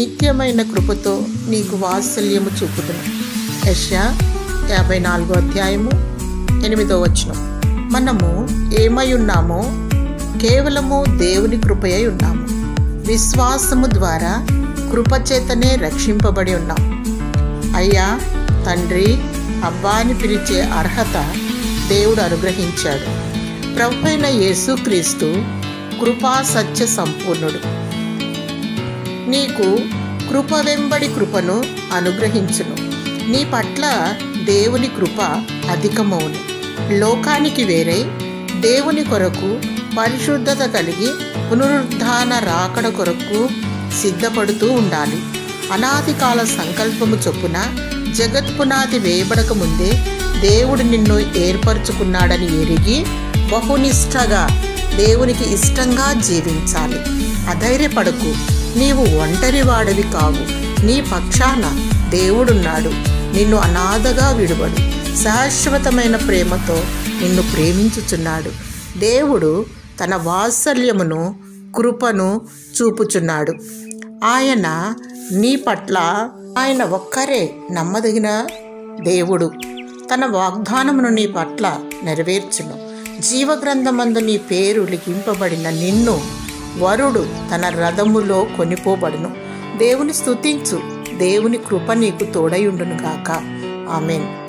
నిత్యమైన కృపతో నీకు వాత్సల్యము చూపుదును. యెషయా 54:8. మనము ఏమై ఉన్నామో కేవలము దేవుని కృపయై ఉన్నాము. విశ్వాసము ద్వారా కృపచేతనే రక్షింపబడి ఉన్నాం. అయ్యా, తండ్రి, అబ్బా అని పిలిచే అర్హత దేవుడు అనుగ్రహించాడు. ప్రభువైన యేసుక్రీస్తు కృపా సత్య సంపూర్ణుడు. నీకు కృప వెంబడి కృపను అనుగ్రహించును. నీ పట్ల దేవుని కృప అధికమవును. లోకానికి వేరై దేవుని కొరకు పరిశుద్ధత కలిగి పునరుద్ధాన రాకడ కొరకు సిద్ధపడుతూ ఉండాలి. అనాది కాల సంకల్పము చొప్పున జగత్పునాది వేయబడక ముందే దేవుడు నిన్ను ఏర్పరచుకున్నాడని ఎరిగి బహునిష్టగా దేవునికి ఇష్టంగా జీవించాలి. అధైర్యపడకు, నీవు ఒంటరి వాడివి కావు. నీ పక్షాన దేవుడున్నాడు. నిన్ను అనాథగా విడువడు. శాశ్వతమైన ప్రేమతో నిన్ను ప్రేమించుచున్నాడు. దేవుడు తన వాత్సల్యమును, కృపను చూపుచున్నాడు. ఆయన నీ పట్ల ఆయన ఒక్కరే నమ్మదగిన దేవుడు. తన వాగ్దానమును నీ పట్ల నెరవేర్చును. జీవగ్రంథమందు నీ పేరు లిఖింపబడిన నిన్ను వరుడు తన రథములో కొనిపోబడును. దేవుని స్తుతించు. దేవుని కృప నీకు తోడయుండును గాక. ఆమేన్.